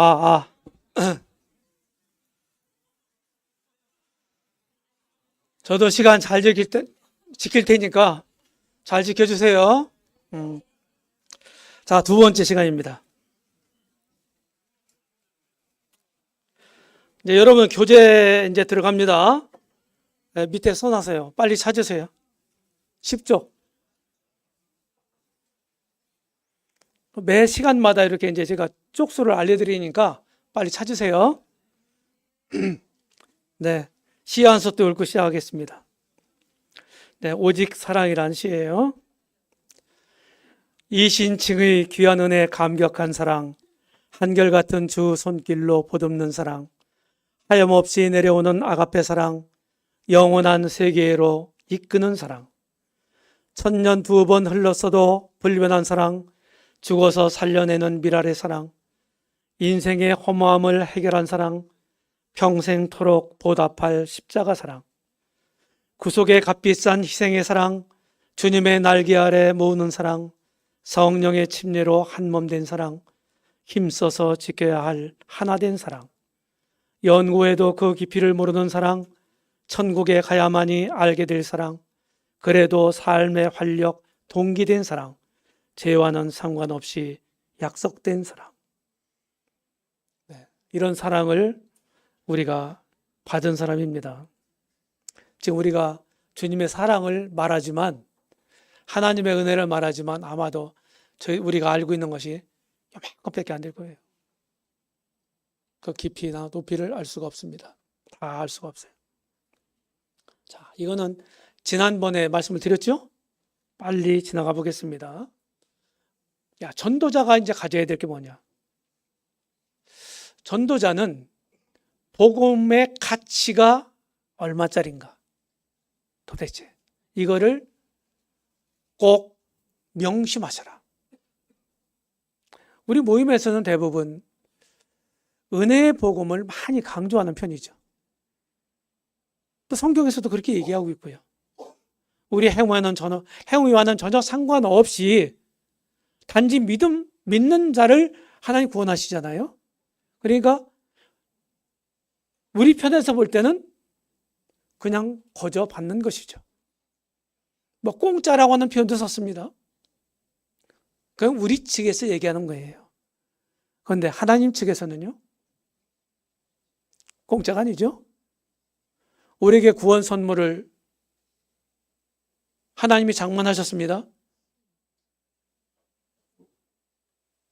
아, 저도 시간 잘 지킬 테니까 잘 지켜주세요. 음. 자, 두 번째 시간입니다. 이제 여러분 교재 이제 들어갑니다. 네, 밑에 써놨어요. 빨리 찾으세요. 10쪽. 매 시간마다 이렇게 이제 제가 쪽수를 알려드리니까 빨리 찾으세요. 네. 시 한 소절 읽고 시작하겠습니다. 네, 오직 사랑이란 시예요. 이신칭의 귀한 은혜 감격한 사랑, 한결같은 주 손길로 보듬는 사랑, 하염없이 내려오는 아가페 사랑, 영원한 세계로 이끄는 사랑, 천년 두 번 흘렀어도 불변한 사랑, 죽어서 살려내는 미랄의 사랑, 인생의 허무함을 해결한 사랑, 평생토록 보답할 십자가 사랑, 구속의 값비싼 희생의 사랑, 주님의 날개 아래 모으는 사랑, 성령의 침례로 한몸된 사랑, 힘써서 지켜야 할 하나된 사랑, 연구해도 그 깊이를 모르는 사랑, 천국에 가야만이 알게 될 사랑, 그래도 삶의 활력 동기된 사랑, 죄와는 상관없이 약속된 사랑. 네, 이런 사랑을 우리가 받은 사람입니다. 지금 우리가 주님의 사랑을 말하지만, 하나님의 은혜를 말하지만 아마도 우리가 알고 있는 것이 요만큼밖에 안 될 거예요. 그 깊이나 높이를 알 수가 없습니다. 다 알 수가 없어요. 자, 이거는 지난번에 말씀을 드렸죠? 빨리 지나가 보겠습니다. 야, 전도자가 이제 가져야 될 게 뭐냐? 전도자는 복음의 가치가 얼마짜린가? 도대체 이거를 꼭 명심하셔라. 우리 모임에서는 대부분 은혜의 복음을 많이 강조하는 편이죠. 또 성경에서도 그렇게 얘기하고 있고요. 우리 행위와는 전혀 상관없이 단지 믿는 자를 하나님 구원하시잖아요. 그러니까 우리 편에서 볼 때는 그냥 거저 받는 것이죠. 뭐 공짜라고 하는 표현도 썼습니다. 그건 우리 측에서 얘기하는 거예요. 그런데 하나님 측에서는요, 공짜가 아니죠. 우리에게 구원 선물을 하나님이 장만하셨습니다.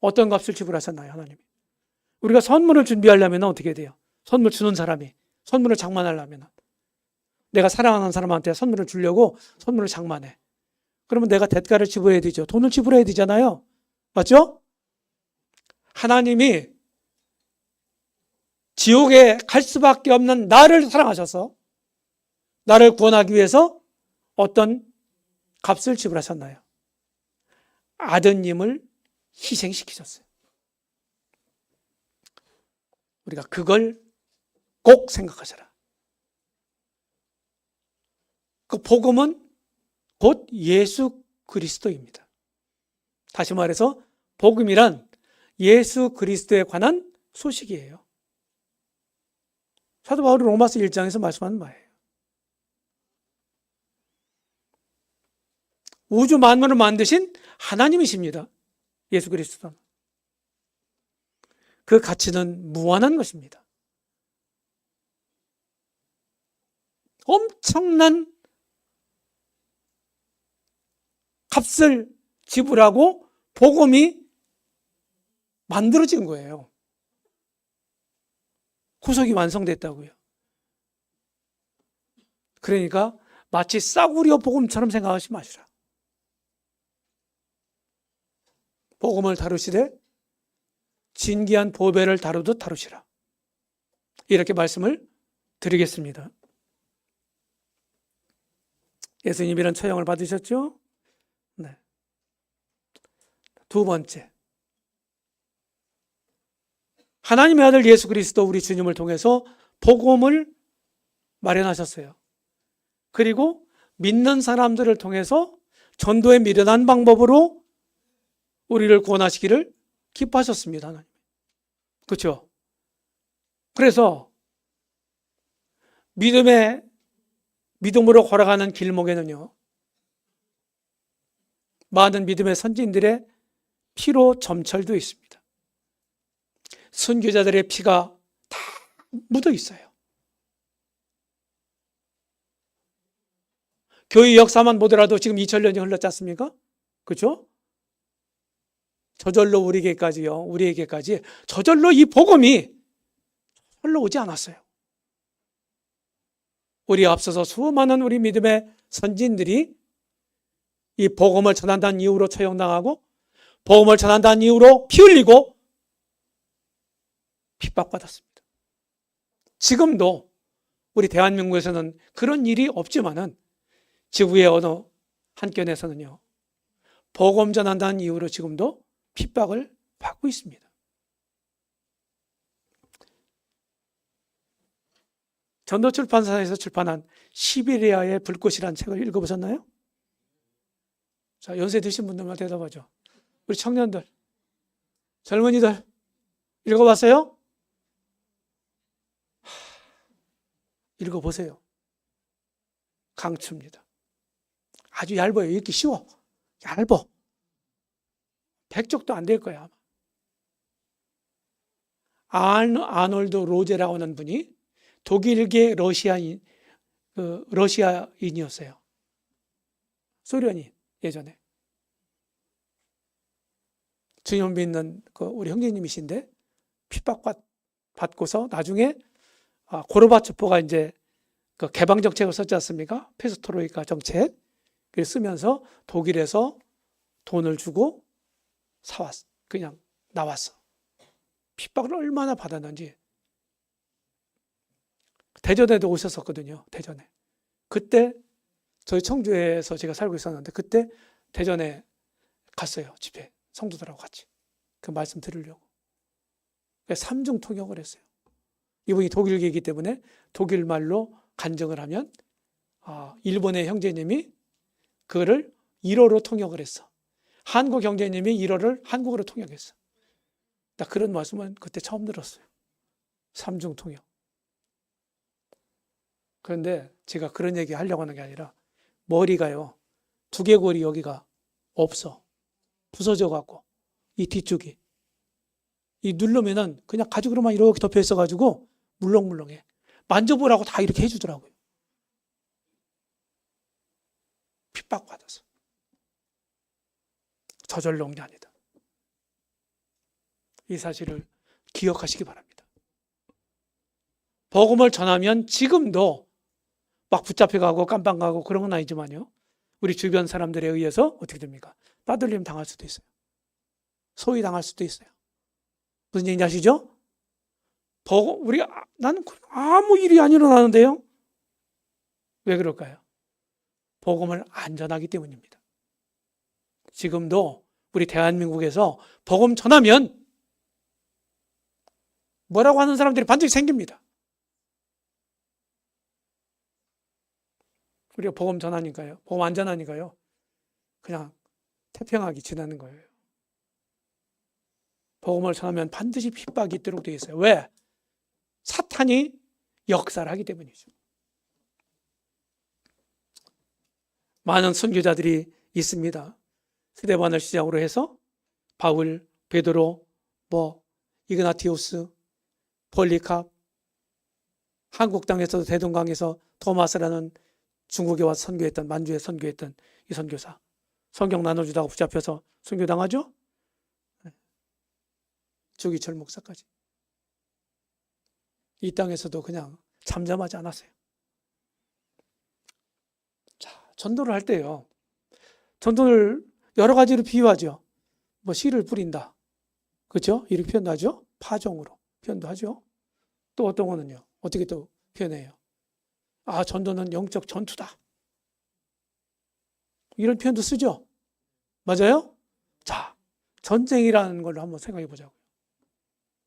어떤 값을 지불하셨나요, 하나님이? 우리가 선물을 준비하려면 어떻게 돼요? 선물 주는 사람이 선물을 장만하려면 내가 사랑하는 사람한테 선물을 주려고 선물을 장만해. 그러면 내가 대가를 지불해야 되죠. 돈을 지불해야 되잖아요. 맞죠? 하나님이 지옥에 갈 수밖에 없는 나를 사랑하셔서 나를 구원하기 위해서 어떤 값을 지불하셨나요? 아드님을 희생시키셨어요. 우리가 그걸 꼭 생각하셔라. 그 복음은 곧 예수 그리스도입니다. 다시 말해서 복음이란 예수 그리스도에 관한 소식이에요. 사도 바울이 로마서 1장에서 말씀하는 바예요. 우주 만물을 만드신 하나님이십니다. 예수 그리스도는. 그 가치는 무한한 것입니다. 엄청난 값을 지불하고 복음이 만들어진 거예요. 구속이 완성됐다고요. 그러니까 마치 싸구려 복음처럼 생각하지 마시라. 복음을 다루시되 진귀한 보배를 다루듯 다루시라. 이렇게 말씀을 드리겠습니다. 예수님 이런 처형을 받으셨죠? 네. 두 번째, 하나님의 아들 예수 그리스도 우리 주님을 통해서 복음을 마련하셨어요. 그리고 믿는 사람들을 통해서 전도에 미련한 방법으로 우리를 구원하시기를 기뻐하셨습니다. 하나님. 그렇죠? 그래서 믿음으로 걸어가는 길목에는요, 많은 믿음의 선진들의 피로 점철도 있습니다. 순교자들의 피가 다 묻어 있어요. 교회 역사만 보더라도 지금 2000년이 흘렀지 않습니까? 그렇죠? 저절로 우리에게까지 저절로 이 복음이 흘러오지 않았어요. 우리 앞서서 수많은 우리 믿음의 선진들이 이 복음을 전한다는 이유로 처형당하고 복음을 전한다는 이유로 피 흘리고 핍박받았습니다. 지금도 우리 대한민국에서는 그런 일이 없지만은 지구의 어느 한켠에서는요, 복음 전한다는 이유로 지금도 핍박을 받고 있습니다. 전도출판사에서 출판한 시베리아의 불꽃이라는 책을 읽어보셨나요? 자, 연세 드신 분들만 대답하죠. 우리 청년들, 젊은이들 읽어봤어요? 읽어보세요. 강추입니다. 아주 얇아요. 읽기 쉬워. 얇아. 100쪽도 안 될 거야. 아놀드 로제라고 하는 분이 독일계 러시아인이었어요. 소련인 예전에. 주님 믿는 우리 형제님이신데 핍박받고서 나중에 고르바초프가 이제 그 개방 정책을 썼지 않습니까? 페스트로이카 정책. 그걸 쓰면서 독일에서 돈을 주고 그냥 나왔어. 핍박을 얼마나 받았는지. 대전에도 오셨었거든요. 대전에. 그때 저희 청주에서 제가 살고 있었는데 그때 대전에 갔어요. 집회. 성도들하고 같이. 그 말씀 들으려고. 삼중 통역을 했어요. 이분이 독일계이기 때문에 독일말로 간증을 하면 일본의 형제님이 그거를 일어로 통역을 했어. 한국 형제님이 일어를 한국어로 통역했어. 나 그런 말씀은 그때 처음 들었어요. 삼중 통역. 그런데 제가 그런 얘기 하려고 하는 게 아니라 머리가요, 두개골이 여기가 없어. 부서져 갖고 이 뒤쪽이 이 누르면은 그냥 가죽으로만 이렇게 덮여 있어 가지고 물렁물렁해. 만져보라고 다 이렇게 해주더라고요. 핍박받아서. 저절로 온 게 아니다. 이 사실을 기억하시기 바랍니다. 복음을 전하면 지금도 막 붙잡혀가고 깜빵가고 그런 건 아니지만요, 우리 주변 사람들에 의해서 어떻게 됩니까? 따돌림 당할 수도 있어요. 소위 당할 수도 있어요. 무슨 얘기인지 아시죠? 나는 아무 일이 안 일어나는데요? 왜 그럴까요? 복음을 안 전하기 때문입니다. 지금도 우리 대한민국에서 복음 전하면 뭐라고 하는 사람들이 반드시 생깁니다. 우리가 복음 전하니까요. 복음 안 전하니까요. 그냥 태평하게 지나는 거예요. 복음을 전하면 반드시 핍박이 있도록 되어 있어요. 왜? 사탄이 역사를 하기 때문이죠. 많은 선교자들이 있습니다. 스데반을 시작으로 해서 바울, 베드로, 이그나티우스, 폴리캅, 한국 땅에서도 대동강에서 토마스라는 중국에 와서 선교했던, 만주에 선교했던 이 선교사. 성경 나눠주다가 붙잡혀서 선교당하죠? 주기철 목사까지. 이 땅에서도 그냥 잠잠하지 않았어요. 자, 전도를 할 때요, 전도를 여러 가지로 비유하죠. 씨를 뿌린다. 그렇죠? 이렇게 표현도 하죠. 파종으로 표현도 하죠. 또 어떤 거는요, 어떻게 또 표현해요? 전도는 영적 전투다. 이런 표현도 쓰죠. 맞아요? 자, 전쟁이라는 걸로 한번 생각해 보자고요.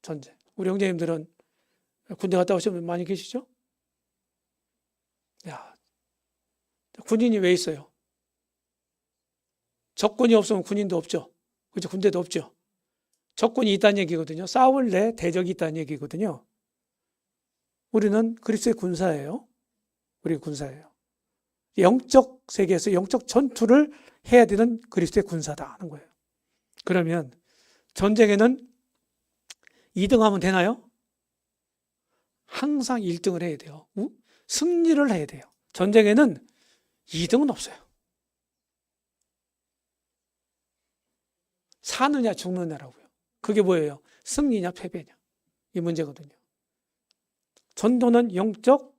전쟁. 우리 형제님들은 군대 갔다 오신 분 많이 계시죠? 군인이 왜 있어요? 적군이 없으면 군인도 없죠. 그렇죠? 군대도 없죠. 적군이 있다는 얘기거든요. 싸울래 대적이 있다는 얘기거든요. 우리는 그리스도의 군사예요. 우리 군사예요. 영적 세계에서 영적 전투를 해야 되는 그리스도의 군사다 하는 거예요. 그러면 전쟁에는 2등하면 되나요? 항상 1등을 해야 돼요. 승리를 해야 돼요. 전쟁에는 2등은 없어요. 사느냐 죽느냐라고요. 그게 뭐예요? 승리냐 패배냐. 이 문제거든요. 전도는 영적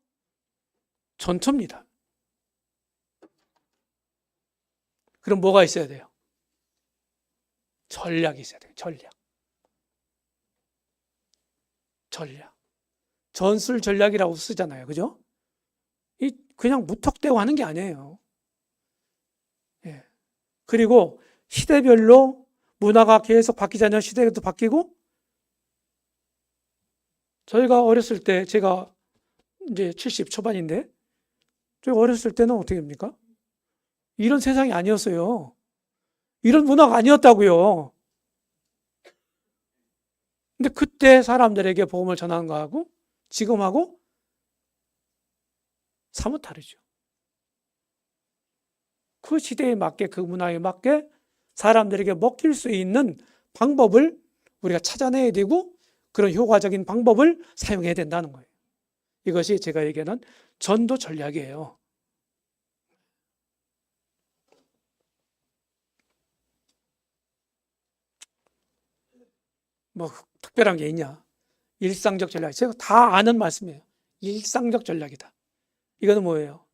전투입니다. 그럼 뭐가 있어야 돼요? 전략이 있어야 돼요. 전략. 전술 전략이라고 쓰잖아요. 그죠? 그냥 무턱대고 하는 게 아니에요. 예. 그리고 시대별로 문화가 계속 바뀌잖아요. 시대도 바뀌고. 저희가 어렸을 때, 제가 이제 70 초반인데, 저희 어렸을 때는 어떻게 됩니까? 이런 세상이 아니었어요. 이런 문화가 아니었다고요. 근데 그때 사람들에게 복음을 전하는 거하고 지금하고 사뭇 다르죠. 그 시대에 맞게, 그 문화에 맞게 사람들에게 먹힐 수 있는 방법을 우리가 찾아내야 되고 그런 효과적인 방법을 사용해야 된다는 거예요. 이것이 제가 얘기하는 전도 전략이에요. 뭐 특별한 게 있냐? 일상적 전략. 제가 다 아는 말씀이에요. 일상적 전략이다. 이거는 뭐예요?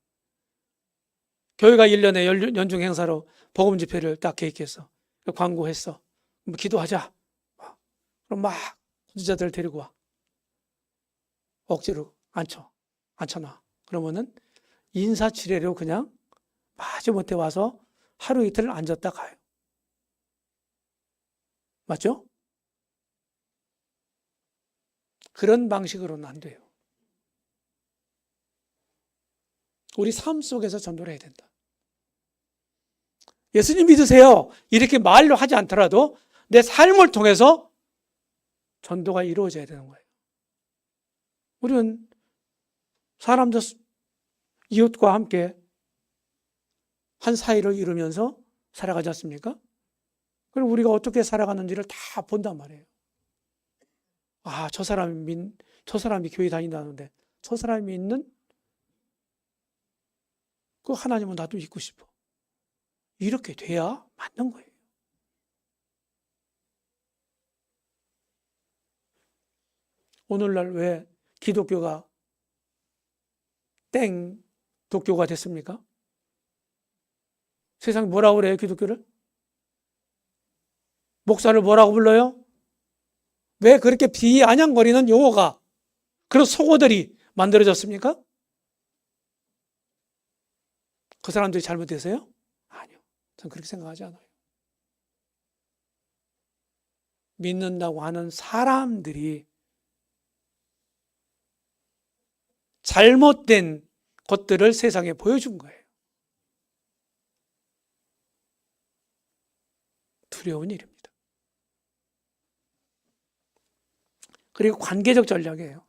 교회가 1년에 연중 행사로 복음 집회를 딱 계획했어. 광고했어. 뭐 기도하자. 그럼 막 선지자들 데리고 와. 억지로 앉혀놔. 그러면은 인사치레로 그냥 마지못해 와서 하루 이틀 앉았다 가요. 맞죠? 그런 방식으로는 안 돼요. 우리 삶 속에서 전도를 해야 된다. 예수님 믿으세요. 이렇게 말로 하지 않더라도 내 삶을 통해서 전도가 이루어져야 되는 거예요. 우리는 사람들, 이웃과 함께 한 사이를 이루면서 살아가지 않습니까? 그럼 우리가 어떻게 살아가는지를 다 본단 말이에요. 아, 저 사람이 교회 다닌다는데 저 사람이 있는 그 하나님은 나도 믿고 싶어. 이렇게 돼야 맞는 거예요. 오늘날 왜 기독교가 땡 독교가 됐습니까? 세상에 뭐라고 그래요, 기독교를? 목사를 뭐라고 불러요? 왜 그렇게 비아냥거리는 용어가, 그런 속어들이 만들어졌습니까? 그 사람들이 잘못해서요? 아니요. 전 그렇게 생각하지 않아요. 믿는다고 하는 사람들이 잘못된 것들을 세상에 보여준 거예요. 두려운 일입니다. 그리고 관계적 전략이에요.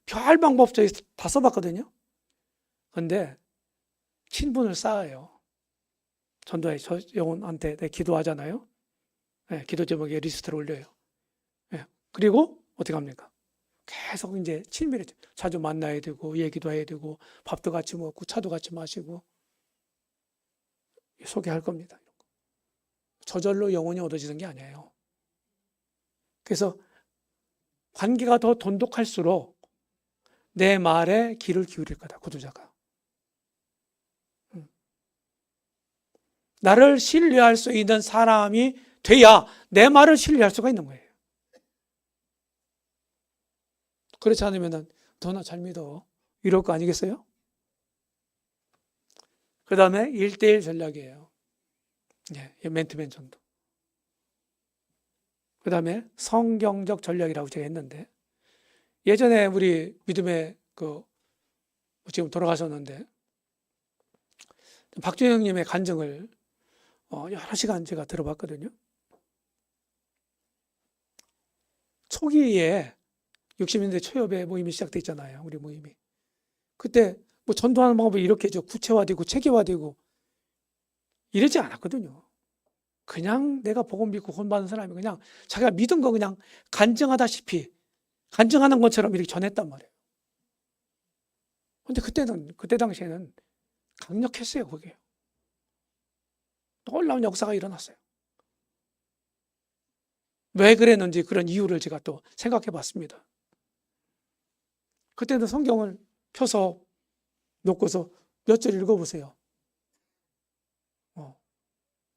별 방법 저희 다 써봤거든요. 그런데 친분을 쌓아요. 전도에 저 영혼한테 내 기도하잖아요. 네, 기도 제목에 리스트를 올려요. 네, 그리고 어떻게 합니까? 계속 이제 친밀해. 자주 만나야 되고 얘기도 해야 되고 밥도 같이 먹고 차도 같이 마시고 소개할 겁니다. 저절로 영혼이 얻어지는 게 아니에요. 그래서 관계가 더 돈독할수록 내 말에 귀를 기울일 거다, 구두자가. 나를 신뢰할 수 있는 사람이 돼야 내 말을 신뢰할 수가 있는 거예요. 그렇지 않으면 너 나 잘 믿어 이럴 거 아니겠어요? 그 다음에 1:1 전략이에요. 네, 맨투맨 전도. 그 다음에 성경적 전략이라고 제가 했는데, 예전에 우리 믿음의 지금 돌아가셨는데 박준영님의 간증을 여러 시간 제가 들어봤거든요. 초기에 60년대 초엽에 모임이 시작됐잖아요. 우리 모임이. 그때 뭐 전도하는 방법이 이렇게 구체화되고 체계화되고 이러지 않았거든요. 그냥 내가 복음 믿고 구원받은 사람이 그냥 자기가 믿은 거 그냥 간증하다시피 간증하는 것처럼 이렇게 전했단 말이에요. 근데 그때 당시에는 강력했어요, 그게. 놀라운 역사가 일어났어요. 왜 그랬는지 그런 이유를 제가 또 생각해 봤습니다. 그때는 성경을 펴서 놓고서 몇 절 읽어보세요.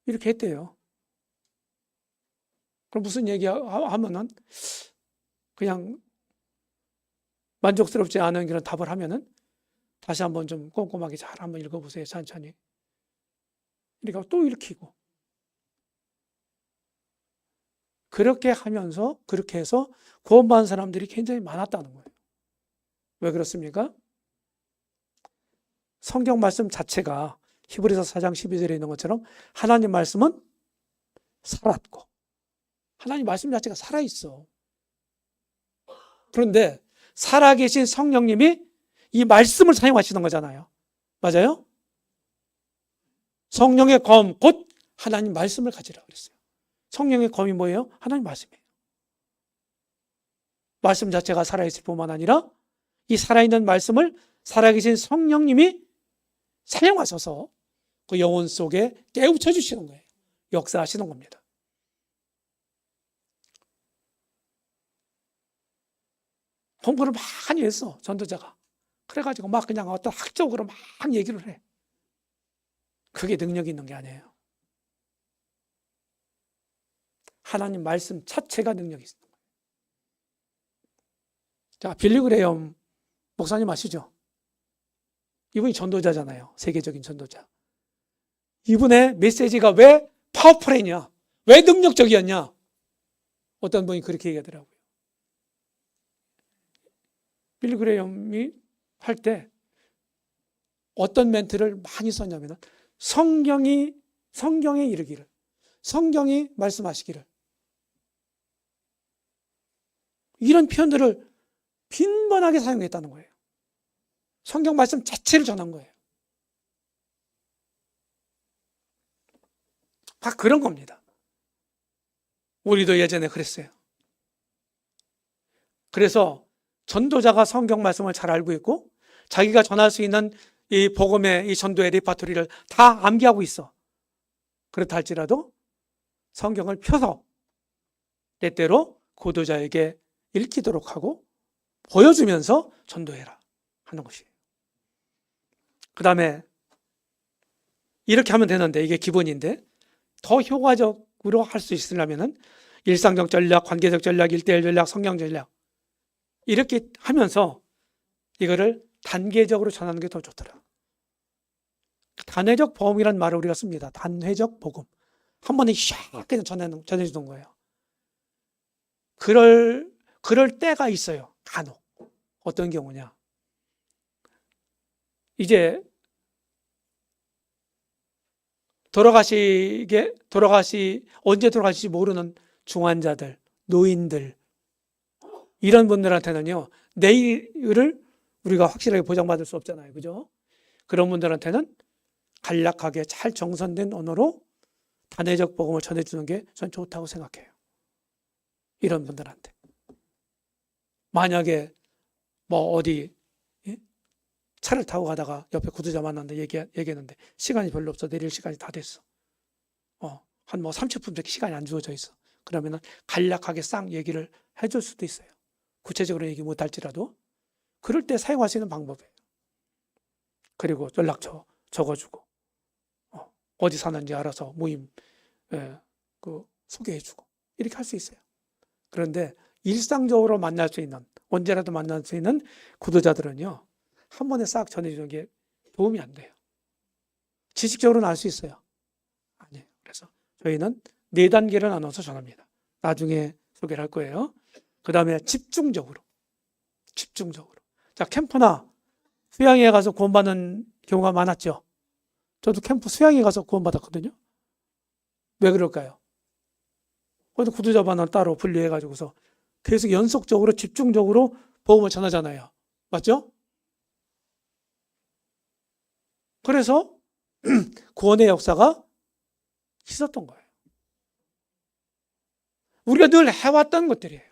이렇게 했대요. 그럼 무슨 얘기하면은 그냥 만족스럽지 않은 그런 답을 하면은 다시 한번 좀 꼼꼼하게 잘 한번 읽어보세요. 천천히. 그러니까 또 읽히고. 그렇게 하면서 그렇게 해서 구원받은 사람들이 굉장히 많았다는 거예요. 왜 그렇습니까? 성경 말씀 자체가 히브리서 4장 12절에 있는 것처럼 하나님 말씀은 살았고 하나님 말씀 자체가 살아있어. 그런데 살아계신 성령님이 이 말씀을 사용하시는 거잖아요. 맞아요? 성령의 검, 곧 하나님 말씀을 가지라 그랬어요. 성령의 검이 뭐예요? 하나님 말씀이에요. 말씀 자체가 살아있을 뿐만 아니라 이 살아있는 말씀을 살아계신 성령님이 사용하셔서 그 영혼 속에 깨우쳐 주시는 거예요. 역사하시는 겁니다. 공부를 많이 했어, 전도자가. 그래가지고 막 그냥 어떤 학적으로 막 얘기를 해. 그게 능력이 있는 게 아니에요. 하나님 말씀 자체가 능력이 있는 거예요. 자, 빌리 그레이엄 목사님 아시죠? 이분이 전도자잖아요. 세계적인 전도자. 이분의 메시지가 왜 파워풀했냐? 왜 능력적이었냐? 어떤 분이 그렇게 얘기하더라고요. 빌리 그레이엄이 할 때 어떤 멘트를 많이 썼냐면 성경에 이르기를, 성경이 말씀하시기를, 이런 표현들을 빈번하게 사용했다는 거예요. 성경 말씀 자체를 전한 거예요. 다 그런 겁니다. 우리도 예전에 그랬어요. 그래서 전도자가 성경 말씀을 잘 알고 있고 자기가 전할 수 있는 이 복음의 이 전도의 레파토리를 다 암기하고 있어. 그렇다 할지라도 성경을 펴서 때때로 고도자에게 읽히도록 하고 보여주면서 전도해라 하는 것이에요. 그 다음에 이렇게 하면 되는데 이게 기본인데 더 효과적으로 할 수 있으려면 일상적 전략, 관계적 전략, 1:1 전략, 성경 전략 이렇게 하면서 이거를 단계적으로 전하는 게 더 좋더라. 단회적 복음이라는 말을 우리가 씁니다. 단회적 복음. 한 번에 샥 그냥 전해주는 거예요. 그럴 때가 있어요. 간혹. 어떤 경우냐. 이제 언제 돌아가실지 모르는 중환자들, 노인들, 이런 분들한테는요, 내일을 우리가 확실하게 보장받을 수 없잖아요. 그죠? 그런 분들한테는 간략하게 잘 정선된 언어로 단회적 복음을 전해주는 게 전 좋다고 생각해요. 이런 분들한테. 만약에 뭐 어디 차를 타고 가다가 옆에 구두자 만났는데 얘기했는데 시간이 별로 없어. 내릴 시간이 다 됐어. 한 30분밖에 시간이 안 주어져 있어. 그러면은 간략하게 싹 얘기를 해줄 수도 있어요. 구체적으로 얘기 못할지라도 그럴 때 사용할 수 있는 방법이에요. 그리고 연락처 적어주고 어디 사는지 알아서 모임 소개해주고 이렇게 할 수 있어요. 그런데 일상적으로 만날 수 있는 언제라도 만날 수 있는 구도자들은요 한 번에 싹 전해주는 게 도움이 안 돼요. 지식적으로는 알 수 있어요. 아니에요. 그래서 저희는 4단계를 나눠서 전합니다. 나중에 소개를 할 거예요. 그 다음에 집중적으로. 자, 캠프나 수양회에 가서 구원받는 경우가 많았죠. 저도 캠프 수양회 가서 구원받았거든요. 왜 그럴까요? 거기도 구두자반을 따로 분리해가지고서 계속 연속적으로 집중적으로 복음을 전하잖아요. 맞죠? 그래서 구원의 역사가 있었던 거예요. 우리가 늘 해왔던 것들이에요.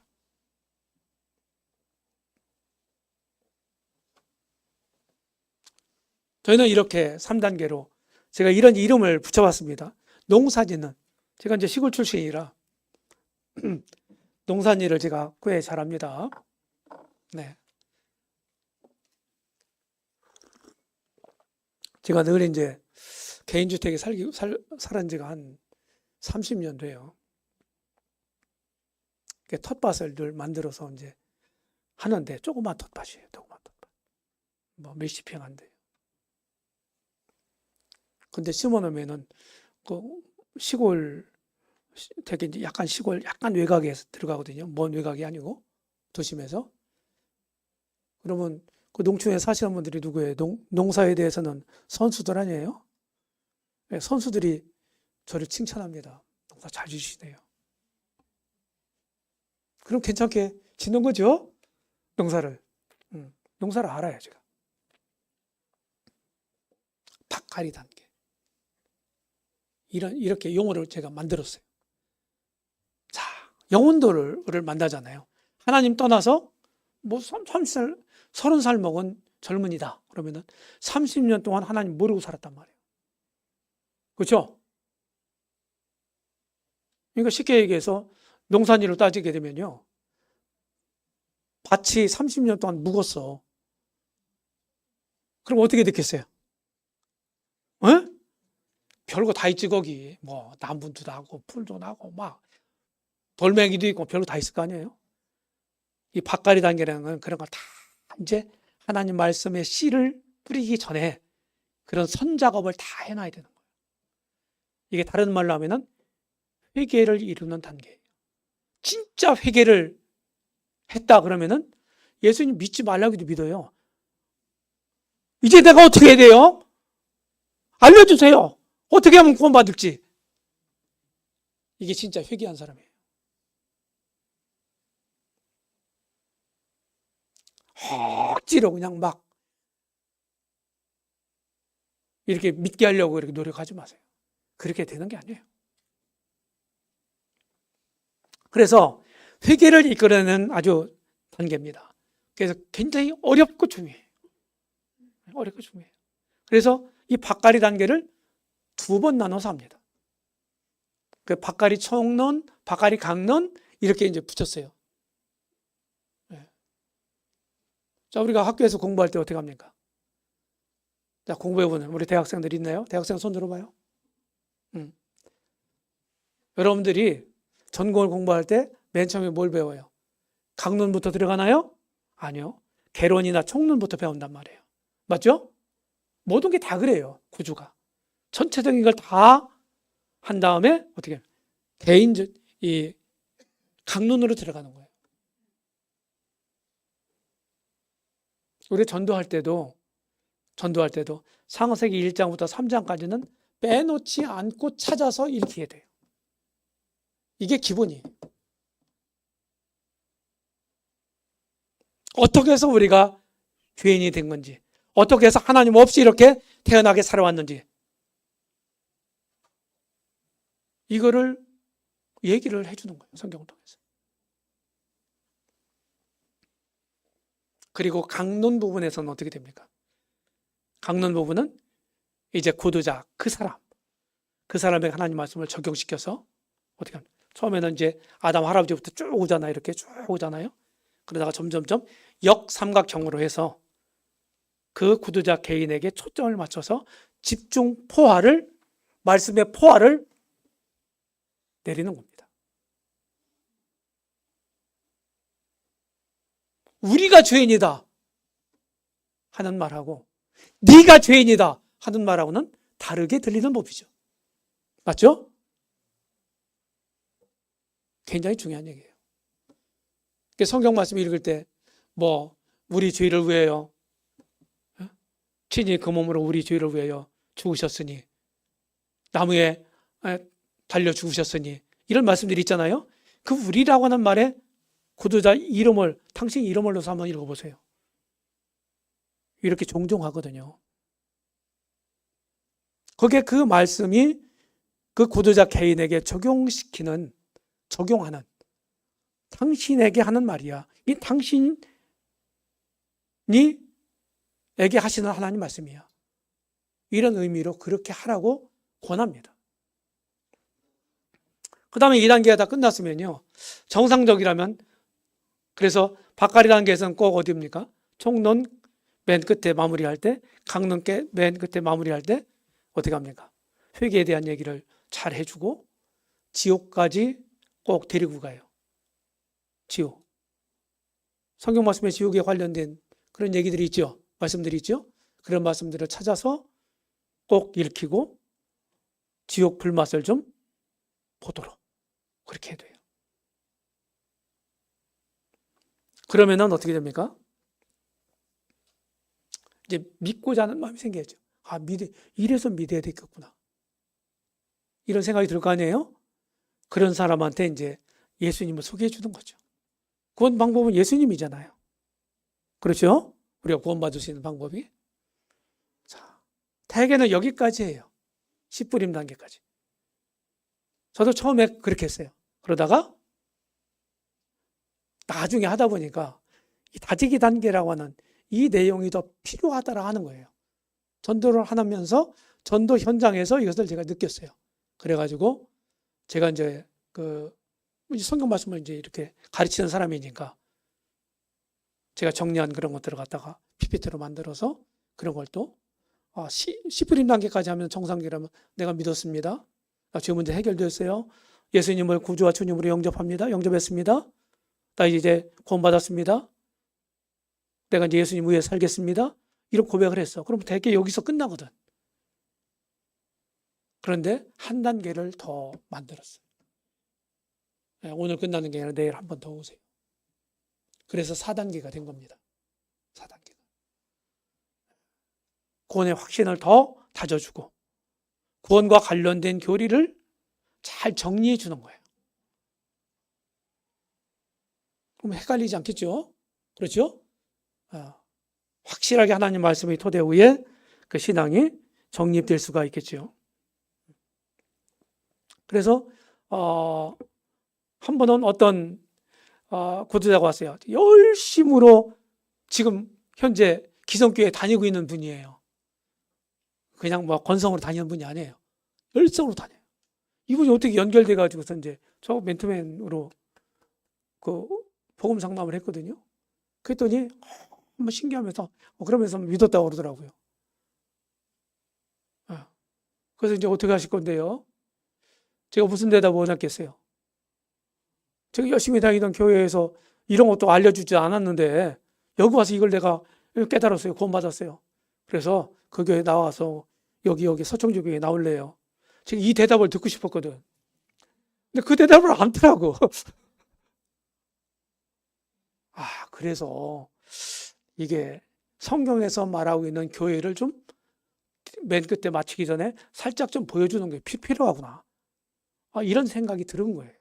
저희는 이렇게 3단계로 제가 이런 이름을 붙여봤습니다. 농사짓는, 제가 이제 시골 출신이라 농산일을 제가 꽤 잘합니다. 네. 제가 늘 이제 개인주택에 살은 지가 한 30년 돼요. 텃밭을 늘 만들어서 이제 하는데, 조그만 텃밭이에요. 조그만 텃밭. 뭐 몇십 평 안 돼요. 근데 심어놓으면은 그 시골 되게 이제 약간 시골, 약간 외곽에 들어가거든요. 먼 외곽이 아니고 도심에서. 그러면 그 농촌에 사시는 분들이 누구예요? 농사에 대해서는 선수들 아니에요? 네, 선수들이 저를 칭찬합니다. 농사 잘 지시네요. 그럼 괜찮게 짓는 거죠? 농사를. 농사를 알아요, 제가. 밭갈이 단계. 이렇게 용어를 제가 만들었어요. 자, 영혼들을 만나잖아요. 하나님 떠나서 뭐 30살, 30살 먹은 젊은이다. 그러면은 30년 동안 하나님 모르고 살았단 말이에요. 그렇죠? 그러니까 쉽게 얘기해서 농산일로 따지게 되면요. 밭이 30년 동안 묵었어. 그럼 어떻게 됐겠어요? 에? 별거 다 있지, 거기. 뭐, 나무도 나고, 풀도 나고, 막, 돌멩이도 있고, 별거 다 있을 거 아니에요? 이 밭갈이 단계라는 건 그런 걸 다 이제 하나님 말씀의 씨를 뿌리기 전에 그런 선작업을 다 해놔야 되는 거예요. 이게 다른 말로 하면은 회개를 이루는 단계예요. 진짜 회개를 했다 그러면은 예수님 믿지 말라고도 믿어요. 이제 내가 어떻게 해야 돼요? 알려주세요. 어떻게 하면 구원받을지. 이게 진짜 회개한 사람이에요. 억지로 그냥 막 이렇게 믿게 하려고 이렇게 노력하지 마세요. 그렇게 되는 게 아니에요. 그래서 회개를 이끌어내는 아주 단계입니다. 그래서 굉장히 어렵고 중요해요. 어렵고 중요해요. 그래서 이 밭갈이 단계를 2번 나눠서 합니다. 그 밭갈이 총론, 밭갈이 강론 이렇게 이제 붙였어요. 네. 자, 우리가 학교에서 공부할 때 어떻게 합니까? 자, 공부해보는 우리 대학생들 있나요? 대학생 손 들어봐요. 여러분들이 전공을 공부할 때 맨 처음에 뭘 배워요? 강론부터 들어가나요? 아니요. 개론이나 총론부터 배운단 말이에요. 맞죠? 모든 게 다 그래요. 구조가. 전체적인 걸 다 한 다음에 어떻게 이 강론으로 들어가는 거예요. 우리 전도할 때도 창세기 1장부터 3장까지는 빼놓지 않고 찾아서 읽게 돼요. 이게 기본이에요. 어떻게 해서 우리가 죄인이 된 건지, 어떻게 해서 하나님 없이 이렇게 태어나게 살아왔는지, 이거를 얘기를 해주는 거예요. 성경을 통해서. 그리고 강론 부분에서는 어떻게 됩니까? 강론 부분은 이제 구도자, 그 사람에게 하나님 말씀을 적용시켜서 어떻게 합니까? 처음에는 이제 아담 할아버지부터 쭉 오잖아요. 이렇게 쭉 오잖아요. 그러다가 점점점 역삼각형으로 해서 그 구도자 개인에게 초점을 맞춰서 집중 포화를, 말씀의 포화를 내리는 겁니다. 우리가 죄인이다 하는 말하고 네가 죄인이다 하는 말하고는 다르게 들리는 법이죠. 맞죠? 굉장히 중요한 얘기예요. 성경 말씀 읽을 때 뭐 우리 죄를 위하여 친히 그 몸으로 우리 죄를 위하여 죽으셨으니 나무에 달려 죽으셨으니 이런 말씀들이 있잖아요. 그 우리라고 하는 말에 구두자 이름을 당신 이름을 넣어서 한번 읽어보세요. 이렇게 종종 하거든요. 거기에 그 말씀이 그 구두자 개인에게 적용하는 당신에게 하는 말이야. 이 당신이 에게 하시는 하나님 말씀이야. 이런 의미로 그렇게 하라고 권합니다. 그 다음에 2단계가 다 끝났으면요, 정상적이라면, 그래서 박가리 단계에서는 꼭 어디입니까? 총론 맨 끝에 마무리할 때, 강론 맨 끝에 마무리할 때 어떻게 합니까? 회개에 대한 얘기를 잘 해주고 지옥까지 꼭 데리고 가요. 지옥. 성경 말씀에 지옥에 관련된 그런 얘기들이 있죠. 말씀들이 있죠. 그런 말씀들을 찾아서 꼭 읽히고 지옥 불맛을 좀 보도록 그렇게 해야 돼요. 그러면은 어떻게 됩니까? 이제 믿고자 하는 마음이 생겨야죠. 아, 이래서 믿어야 되겠구나. 이런 생각이 들 거 아니에요? 그런 사람한테 이제 예수님을 소개해 주는 거죠. 구원 방법은 예수님이잖아요. 그렇죠? 우리가 구원받을 수 있는 방법이. 자, 대개는 여기까지예요. 씨뿌림 단계까지. 저도 처음에 그렇게 했어요. 그러다가 나중에 하다 보니까 이 다지기 단계라고 하는 이 내용이 더 필요하다라 하는 거예요. 전도를 하면서 전도 현장에서 이것을 제가 느꼈어요. 그래가지고 제가 이제 성경 말씀을 이제 이렇게 가르치는 사람이니까 제가 정리한 그런 것들을 갖다가 PPT로 만들어서 그런 걸 또 씨뿌림 단계까지 하면 정상기라면 내가 믿었습니다. 죄 문제 해결되었어요. 예수님을 구주와 주님으로 영접했습니다. 나 이제 구원받았습니다. 내가 이제 예수님 위해 살겠습니다. 이런 고백을 했어. 그럼 대개 여기서 끝나거든. 그런데 한 단계를 더 만들었어요. 오늘 끝나는 게 아니라 내일 한 번 더 오세요. 그래서 4단계가 된 겁니다. 4단계가. 구원의 확신을 더 다져주고 구원과 관련된 교리를 잘 정리해 주는 거예요. 그럼 헷갈리지 않겠죠? 그렇죠? 확실하게 하나님 말씀의 토대 위에 그 신앙이 정립될 수가 있겠죠. 그래서 한 번은 어떤 구두자가 왔어요. 열심으로 지금 현재 기성교회에 다니고 있는 분이에요. 그냥 뭐 건성으로 다니는 분이 아니에요. 열성으로 다녀요. 이분이 어떻게 연결돼 가지고서 이제 저 맨투맨으로 그 복음 상담을 했거든요. 그랬더니 한번 신기하면서 그러면서 믿었다고 그러더라고요. 그래서 이제 어떻게 하실 건데요? 제가 무슨 대답을 원했겠어요? 제가 열심히 다니던 교회에서 이런 것도 알려주지 않았는데 여기 와서 이걸 내가 깨달았어요. 구원받았어요. 그래서 그 교회 나와서 여기 서청주 교회에 나올래요. 제가 이 대답을 듣고 싶었거든. 근데 그 대답을 안 하더라고. 그래서 이게 성경에서 말하고 있는 교회를 좀 맨 끝에 마치기 전에 살짝 좀 보여주는 게 필요하구나. 이런 생각이 들은 거예요.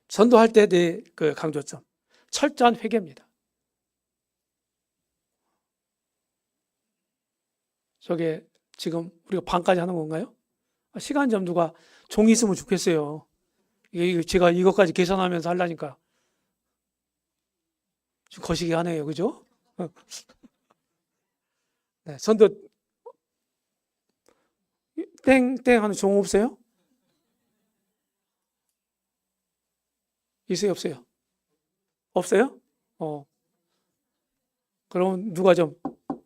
전도할 때 그 강조점, 철저한 회개입니다. 저게 지금 우리가 반까지 하는 건가요? 시간 좀 누가 종이 있으면 좋겠어요. 제가 이것까지 계산하면서 하려니까 좀 거시기 하네요. 그죠? 네, 전도 땡땡 하는 종 없어요? 있어요, 없어요? 없어요? 그럼 누가 좀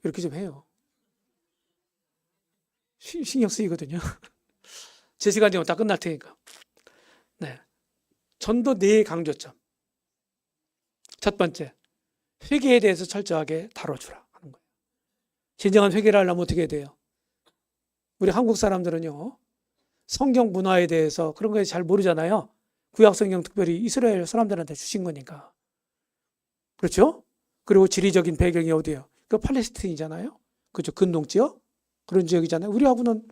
이렇게 좀 해요. 신경 쓰이거든요. 제 시간 되면 다 끝날 테니까. 네. 전도 네 강조점. 첫 번째, 회개에 대해서 철저하게 다뤄주라 하는 거예요. 진정한 회개를 하려면 어떻게 해야 돼요? 우리 한국 사람들은요, 성경 문화에 대해서 그런 거에 잘 모르잖아요. 구약 성경 특별히 이스라엘 사람들한테 주신 거니까. 그렇죠? 그리고 지리적인 배경이 어디예요? 그 팔레스타인이잖아요. 그죠? 근동 지역? 그런 지역이잖아요. 우리하고는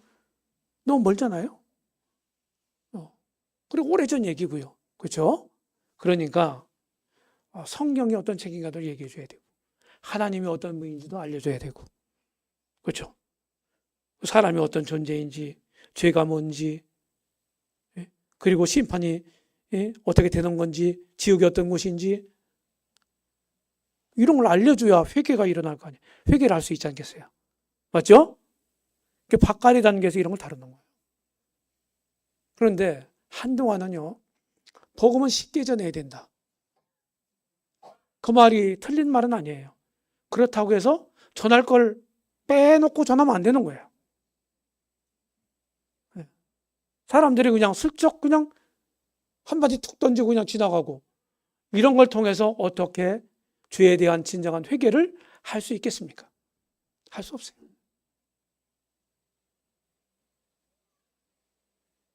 너무 멀잖아요. 그리고 오래전 얘기고요. 그렇죠? 그러니까 성경이 어떤 책인가도 얘기해 줘야 되고 하나님이 어떤 분인지도 알려줘야 되고 그렇죠? 사람이 어떤 존재인지 죄가 뭔지 그리고 심판이 어떻게 되는 건지 지옥이 어떤 곳인지 이런 걸 알려줘야 회개가 일어날 거 아니에요. 회개를 할 수 있지 않겠어요? 맞죠? 박갈이 단계에서 이런 걸 다루는 거예요. 그런데 한동안은요. 복음은 쉽게 전해야 된다. 그 말이 틀린 말은 아니에요. 그렇다고 해서 전할 걸 빼놓고 전하면 안 되는 거예요. 사람들이 그냥 슬쩍 그냥 한마디 툭 던지고 그냥 지나가고 이런 걸 통해서 어떻게 죄에 대한 진정한 회개를 할 수 있겠습니까? 할 수 없어요.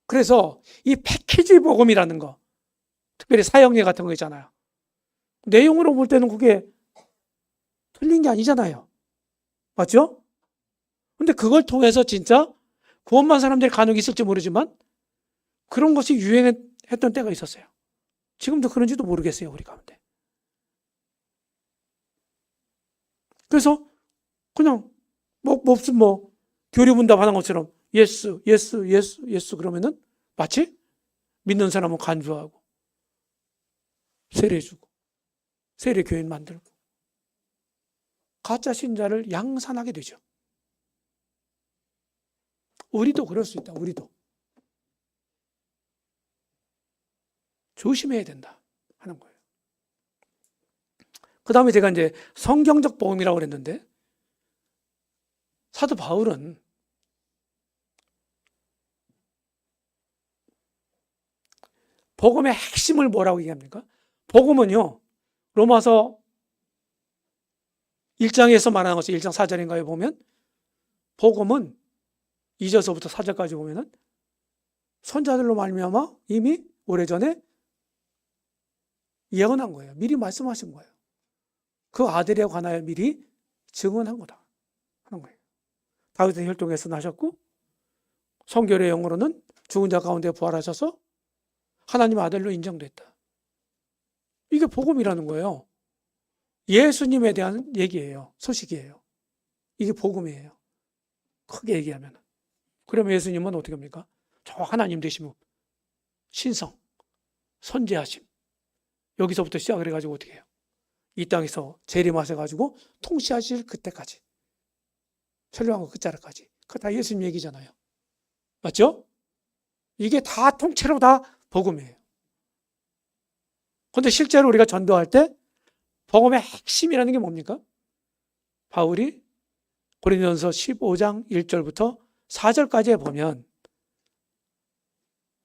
그래서 이 패키지 복음이라는 거, 특별히 사형례 같은 거 있잖아요. 내용으로 볼 때는 그게 틀린 게 아니잖아요. 맞죠? 근데 그걸 통해서 진짜 구원만 사람들이 간혹 있을지 모르지만 그런 것이 유행했던 때가 있었어요. 지금도 그런지도 모르겠어요, 우리 가운데. 그래서 그냥 무슨 교리문답 하는 것처럼 예스, 예스, 예스, 예스 그러면은 마치 믿는 사람은 간주하고 세례주고 세례 교인 만들고 가짜 신자를 양산하게 되죠. 우리도 그럴 수 있다. 우리도 조심해야 된다 하는 거예요. 그 다음에 제가 이제 성경적 복음이라고 그랬는데 사도 바울은 복음의 핵심을 뭐라고 얘기합니까? 복음은요, 로마서 1장에서 말하는 것이 1장 4절인가에 보면 복음은 2절서부터 4절까지 보면은 선자들로 말미암아 이미 오래전에 예언한 거예요. 미리 말씀하신 거예요. 그 아들에 관하여 미리 증언한 거다 하는 거예요. 다윗의 혈통에서 나셨고 성결의 영으로는 죽은 자 가운데 부활하셔서 하나님 아들로 인정됐다. 이게 복음이라는 거예요. 예수님에 대한 얘기예요. 소식이에요. 이게 복음이에요. 크게 얘기하면. 그러면 예수님은 어떻게 합니까? 저 하나님 되시면 신성, 선지하심. 여기서부터 시작을 해가지고 어떻게 해요? 이 땅에서 재림하셔가지고 통치하실 그때까지. 천령하고 끝자락까지. 그거 다 예수님 얘기잖아요. 맞죠? 이게 다 통째로 다 복음이에요. 그런데 실제로 우리가 전도할 때 복음의 핵심이라는 게 뭡니까? 바울이 고린도전서 15장 1절부터 4절까지에 보면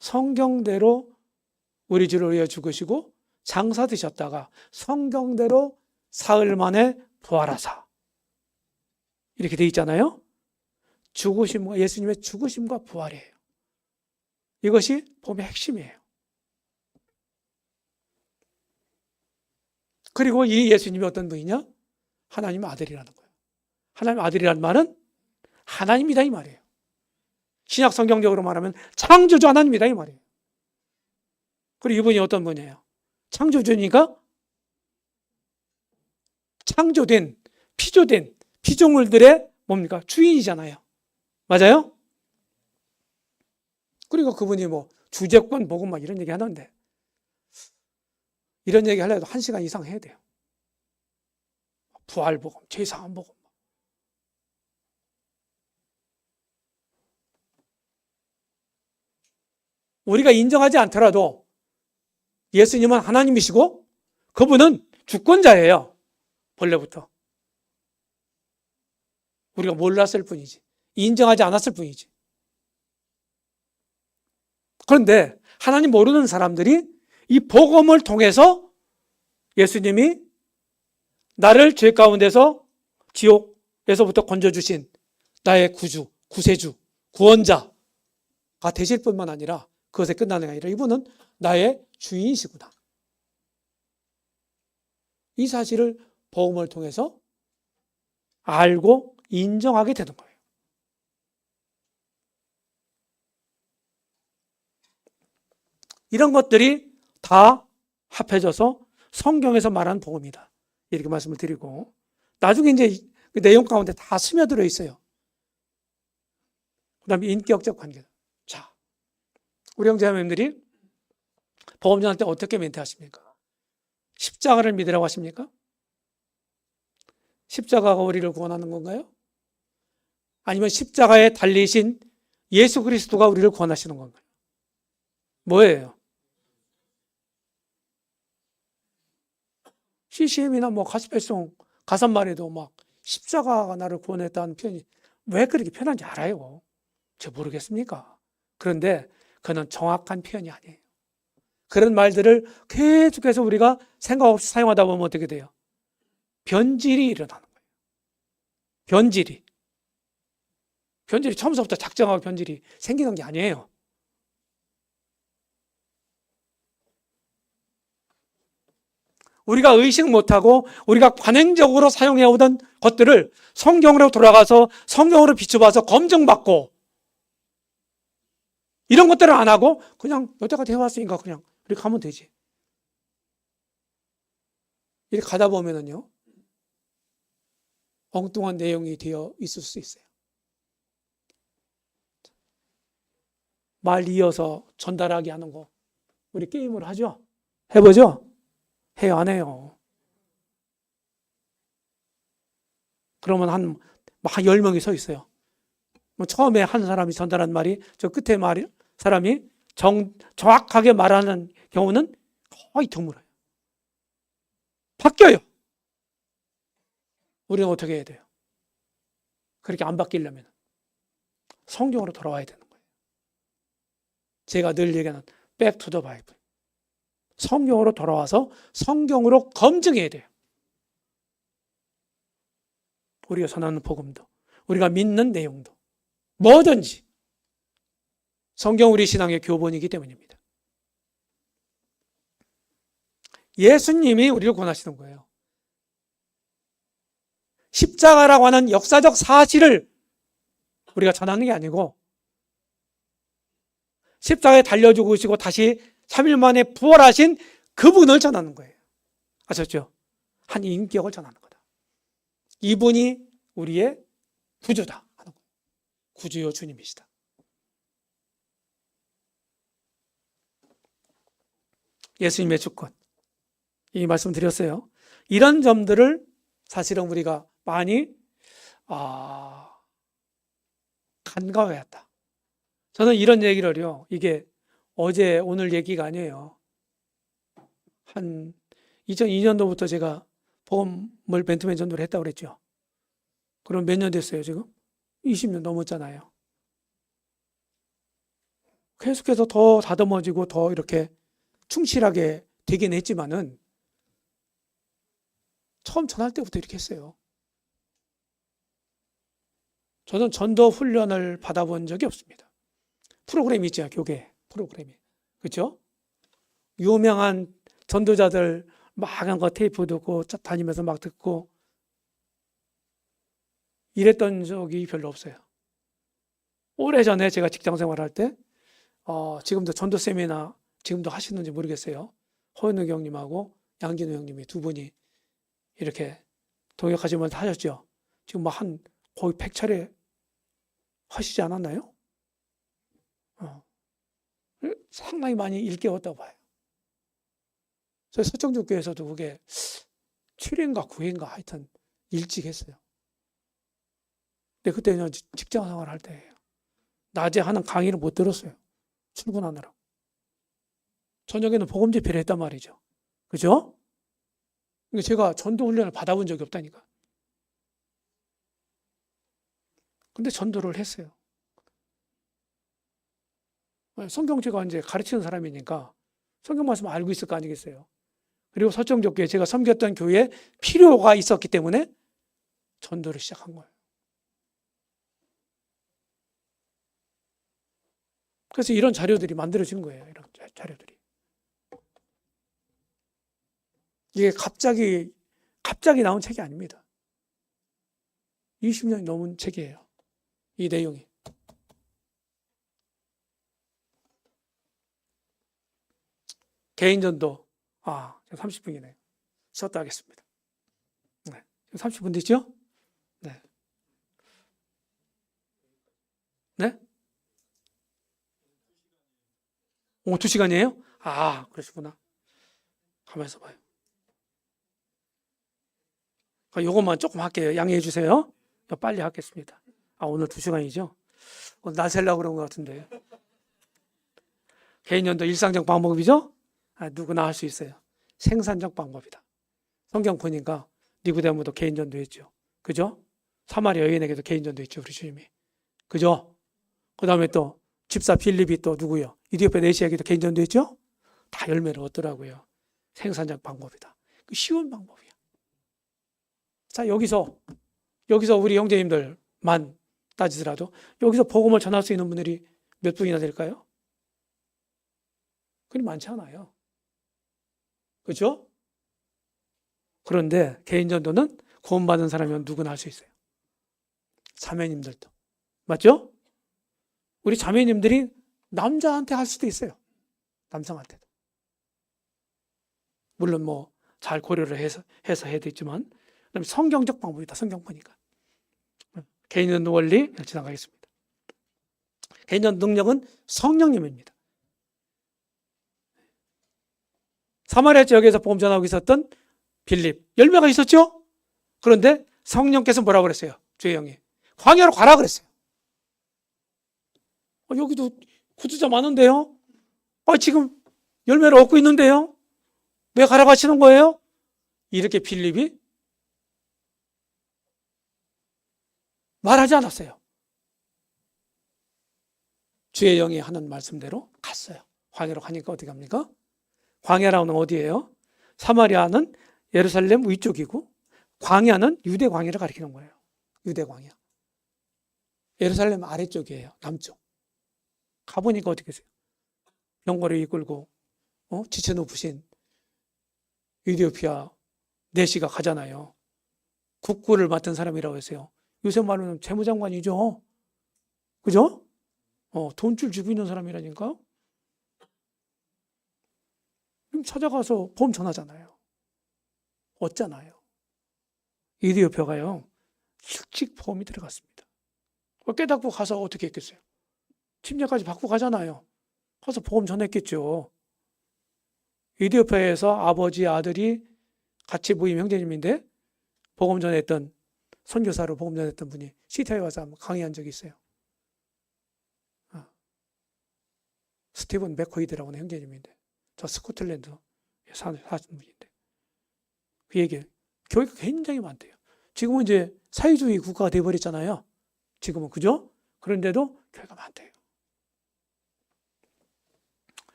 성경대로 우리 주를 위해 죽으시고 장사 되셨다가 성경대로 사흘 만에 부활하사 이렇게 돼 있잖아요. 죽으심과 예수님의 죽으심과 부활이에요. 이것이 복음의 핵심이에요. 그리고 이 예수님이 어떤 분이냐? 하나님의 아들이라는 거예요. 하나님의 아들이라는 말은 하나님이다 이 말이에요. 신약 성경적으로 말하면 창조주 하나님이다 이 말이에요. 그리고 이분이 어떤 분이에요? 창조주니까 창조된, 피조된 피조물들의 뭡니까? 주인이잖아요. 맞아요? 그리고 그분이 주제권 복음 막 이런 얘기 하는데 이런 얘기 하려도 1시간 이상 해야 돼요. 부활 복음, 제사한 복음. 우리가 인정하지 않더라도 예수님은 하나님이시고 그분은 주권자예요. 본래부터. 우리가 몰랐을 뿐이지. 인정하지 않았을 뿐이지. 그런데 하나님 모르는 사람들이 이 복음을 통해서 예수님이 나를 죄 가운데서 지옥에서부터 건져주신 나의 구주, 구세주, 구원자가 되실 뿐만 아니라 그것에 끝나는 게 아니라 이분은 나의 주인이시구나. 이 사실을 복음을 통해서 알고 인정하게 되는 거예요. 이런 것들이 다 합해져서 성경에서 말하는 복음이다. 이렇게 말씀을 드리고, 나중에 이제 그 내용 가운데 다 스며들어 있어요. 그 다음에 인격적 관계. 자, 우리 형제자매님들이 복음 전할 때 어떻게 멘트하십니까? 십자가를 믿으라고 하십니까? 십자가가 우리를 구원하는 건가요? 아니면 십자가에 달리신 예수 그리스도가 우리를 구원하시는 건가요? 뭐예요? CCM이나 뭐 가시배송 가사말에도 막 십자가가 나를 구원했다는 표현이 왜 그렇게 표현한지 알아요? 저 모르겠습니까? 그런데 그는 정확한 표현이 아니에요. 그런 말들을 계속해서 우리가 생각 없이 사용하다 보면 어떻게 돼요? 변질이 일어나는 거예요. 변질이 처음부터 작정하고 변질이 생기는 게 아니에요. 우리가 의식 못하고 우리가 관행적으로 사용해오던 것들을 성경으로 돌아가서 성경으로 비춰봐서 검증받고, 이런 것들을 안 하고 그냥 여태까지 해왔으니까 그냥 이렇게 가면 되지. 이렇게 가다 보면은요, 엉뚱한 내용이 되어 있을 수 있어요. 말 이어서 전달하게 하는 거, 우리 게임으로 하죠? 해보죠? 해요, 안 해요? 그러면 한 10명이 서 있어요. 처음에 한 사람이 전달한 말이 저 끝에 사람이 정확하게 말하는 경우는 거의 드물어요. 바뀌어요. 우리는 어떻게 해야 돼요? 그렇게 안 바뀌려면 성경으로 돌아와야 되는 거예요. 제가 늘 얘기하는 back to the Bible. 성경으로 돌아와서 성경으로 검증해야 돼요. 우리가 전하는 복음도, 우리가 믿는 내용도, 뭐든지 성경 우리 신앙의 교본이기 때문입니다. 예수님이 우리를 권하시는 거예요. 십자가라고 하는 역사적 사실을 우리가 전하는 게 아니고, 십자가에 달려 죽으시고 다시 3일 만에 부활하신 그분을 전하는 거예요. 아셨죠? 한 인격을 전하는 거다. 이분이 우리의 구주다 하는 거예요. 구주요 주님이시다. 예수님의 주권, 이 말씀 드렸어요. 이런 점들을 사실은 우리가 많이 간과해왔다. 저는 이런 얘기를요, 이게 어제 오늘 얘기가 아니에요. 한 2002년도부터 제가 복음을 맨투맨 전도를 했다고 그랬죠. 그럼 몇 년 됐어요, 지금? 20년 넘었잖아요. 계속해서 더 다듬어지고 더 이렇게 충실하게 되긴 했지만은, 처음 전할 때부터 이렇게 했어요. 저는 전도 훈련을 받아본 적이 없습니다. 프로그램이 있죠, 교계 프로그램이. 그렇죠? 유명한 전도자들 막 한 거 테이프 듣고 다니면서 막 듣고 이랬던 적이 별로 없어요. 오래전에 제가 직장 생활할 때 지금도 전도 세미나 지금도 하시는지 모르겠어요. 허은우 형님하고 양진우 형님이 두 분이 이렇게 동역하시면서 하셨죠. 지금 한 거의 100차례 하시지 않았나요? 상당히 많이 일깨웠다고 봐요. 저희 서청중교에서도 그게 7회인가 9회인가 하여튼 일찍 했어요. 근데 그때는 직장 생활할 때예요. 낮에 하는 강의를 못 들었어요. 출근하느라고. 저녁에는 복음 집회를 했단 말이죠. 그죠? 그러니까 제가 전도 훈련을 받아본 적이 없다니까. 근데 전도를 했어요. 성경 제가 이제 가르치는 사람이니까 성경 말씀 알고 있을 거 아니겠어요. 그리고 서청교회 제가 섬겼던 교회에 필요가 있었기 때문에 전도를 시작한 거예요. 그래서 이런 자료들이 만들어진 거예요. 이런 자료들이. 이게 갑자기 나온 책이 아닙니다. 20년이 넘은 책이에요. 이 내용이. 개인전도, 지금 30분이네요. 쉬었다 하겠습니다. 네. 30분 됐죠? 네. 네? 2시간이에요? 그러시구나. 가만있어 봐요. 요것만 조금 할게요. 양해해 주세요. 빨리 하겠습니다. 오늘 2시간이죠? 오늘 날 새려고 그런 것 같은데. 개인전도 일상적 방법이죠? 누구나 할 수 있어요. 생산적 방법이다. 성경 보니까 니고데모도 개인전도 했죠. 그죠? 사마리아 여인에게도 개인전도 했죠. 우리 주님이. 그죠? 그 다음에 또 집사 빌립이 또 누구요? 이디오페 내시에게도 개인전도 했죠? 다 열매를 얻더라고요. 생산적 방법이다. 그 쉬운 방법이야. 자, 여기서 우리 형제님들만 따지더라도 여기서 복음을 전할 수 있는 분들이 몇 분이나 될까요? 그리 많지 않아요. 그렇죠? 그런데 개인전도는 구원받은 사람이면 누구나 할 수 있어요. 자매님들도. 맞죠? 우리 자매님들이 남자한테 할 수도 있어요. 남성한테도. 물론 잘 고려를 해서 해야 되지만, 그다음에 성경적 방법이다. 성경 보니까. 개인전도 원리 지나가겠습니다. 개인전도 능력은 성령님입니다. 사마리아 지역에서 복음 전하고 있었던 빌립, 열매가 있었죠? 그런데 성령께서 뭐라고 그랬어요? 주의 영이 광야로 가라 그랬어요. 여기도 구두자 많은데요? 지금 열매를 얻고 있는데요? 왜 가라고 하시는 거예요? 이렇게 빌립이 말하지 않았어요. 주의 영이 하는 말씀대로 갔어요. 광야로 가니까 어떻게 합니까? 광야라는 어디예요? 사마리아는 예루살렘 위쪽이고 광야는 유대 광야를 가리키는 거예요. 유대 광야. 예루살렘 아래쪽이에요. 남쪽. 가보니까 어떻게 했어요? 병거를 이끌고 지체 높으신 이디오피아 내시가 가잖아요. 국구를 맡은 사람이라고 했어요. 요새 말로는 재무장관이죠. 그죠? 돈줄 쥐고 있는 사람이라니까. 찾아가서 보험 전하잖아요. 얻잖아요. 이디오피아가요. 일찍 보험이 들어갔습니다. 깨닫고 가서 어떻게 했겠어요? 침례까지 받고 가잖아요. 가서 보험 전했겠죠. 이디오피아에서 아버지, 아들이 같이 모임 형제님인데 복음 전했던 선교사로 복음 전했던 분이 시타에 와서 강의한 적이 있어요. 스티븐 맥코이드라고 하는 형제님인데 저 스코틀랜드 사는 분인데 그 얘기 교회가 굉장히 많대요. 지금은 이제 사회주의 국가가 돼버렸잖아요. 지금은 그죠? 그런데도 교회가 많대요.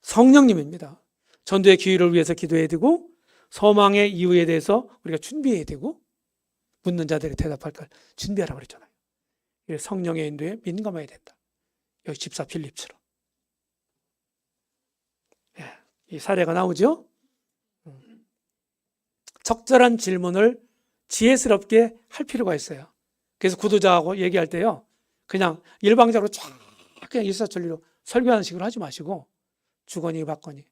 성령님입니다. 전도의 기회를 위해서 기도해야 되고 소망의 이유에 대해서 우리가 준비해야 되고 묻는 자들이 대답할 걸 준비하라고 그랬잖아요. 성령의 인도에 민감해야 된다. 여기 집사 빌립처럼. 이 사례가 나오죠. 적절한 질문을 지혜스럽게 할 필요가 있어요. 그래서 구도자하고 얘기할 때요. 그냥 일방적으로 쫙 그냥 일사천리로 설교하는 식으로 하지 마시고 주거니 받거니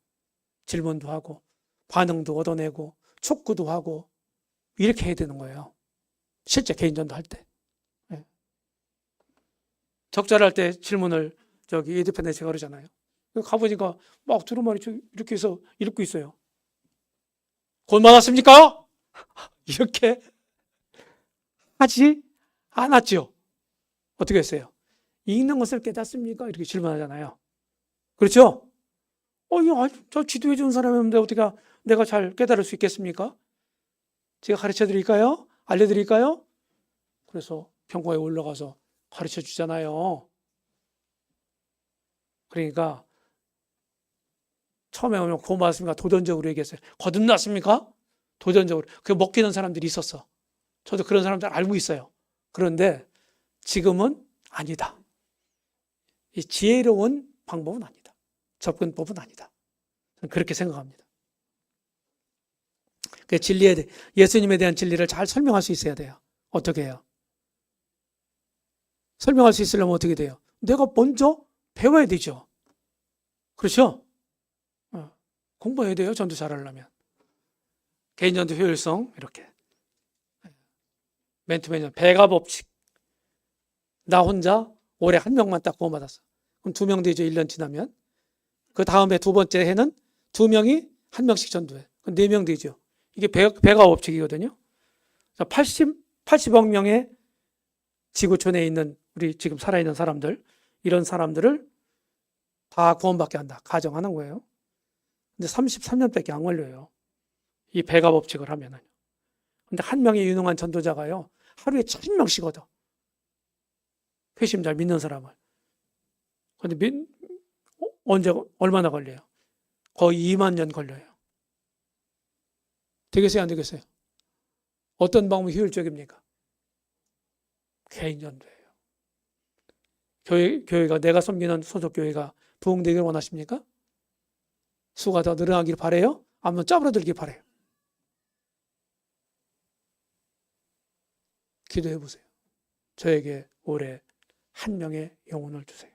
질문도 하고 반응도 얻어내고 촉구도 하고 이렇게 해야 되는 거예요. 실제 개인전도 할 때. 적절할 때 질문을 에디펜에서 그러잖아요. 가보니까 막 두루마리 이렇게 해서 읽고 있어요. 곧 맞았습니까? 이렇게 하지 않았죠. 어떻게 했어요? 읽는 것을 깨닫습니까? 이렇게 질문하잖아요. 그렇죠? 저 지도해 주는 사람인데 어떻게 내가 잘 깨달을 수 있겠습니까? 제가 가르쳐 드릴까요? 알려드릴까요? 그래서 병고에 올라가서 가르쳐 주잖아요. 그러니까 처음에 오면 고맙습니까? 도전적으로 얘기했어요. 거듭났습니까? 도전적으로. 그게 먹히는 사람들이 있었어. 저도 그런 사람들 알고 있어요. 그런데 지금은 아니다. 이 지혜로운 방법은 아니다. 접근법은 아니다. 저는 그렇게 생각합니다. 그 예수님에 대한 진리를 잘 설명할 수 있어야 돼요. 어떻게 해요? 설명할 수 있으려면 어떻게 돼요? 내가 먼저 배워야 되죠. 그렇죠? 공부해야 돼요. 전도 잘하려면. 개인 전도 효율성 이렇게. 맨투맨 배가 법칙. 나 혼자 올해 한 명만 딱 구원받았어. 그럼 2명 되죠. 1년 지나면. 그 다음에 두 번째 해는 2명이 한 명씩 전도해. 그럼 4명 되죠. 이게 배가 법칙이거든요. 80억 명의 지구촌에 있는 우리 지금 살아있는 사람들, 이런 사람들을 다 구원받게 한다. 가정하는 거예요. 근데 33년밖에 안 걸려요. 이 배가 법칙을 하면은. 근데 한 명의 유능한 전도자가요, 하루에 1000명씩 얻어. 회심 잘 믿는 사람을. 근데 얼마나 걸려요? 거의 2만 년 걸려요. 되겠어요? 안 되겠어요? 어떤 방법이 효율적입니까? 개인 전도예요. 교회가, 내가 섬기는 소속교회가 부흥되기를 원하십니까? 수가 더 늘어나길 바라요? 아니면 짜부러들길 바라요? 기도해 보세요. 저에게 올해 한 명의 영혼을 주세요.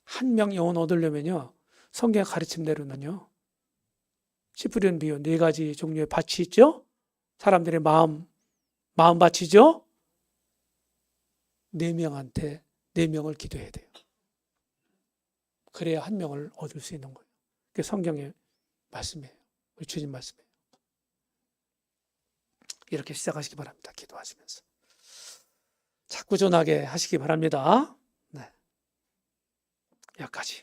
한 명 영혼 얻으려면요, 성경 가르침대로는요, 씨 뿌리는 비유 4가지 종류의 밭이 있죠? 사람들의 마음 밭이죠? 4명한테 4명을 기도해야 돼요. 그래야 한 명을 얻을 수 있는 거예요. 그게 성경의 말씀이에요. 우리 주님 말씀이에요. 이렇게 시작하시기 바랍니다. 기도하시면서. 자꾸 전하게 하시기 바랍니다. 네. 여기까지.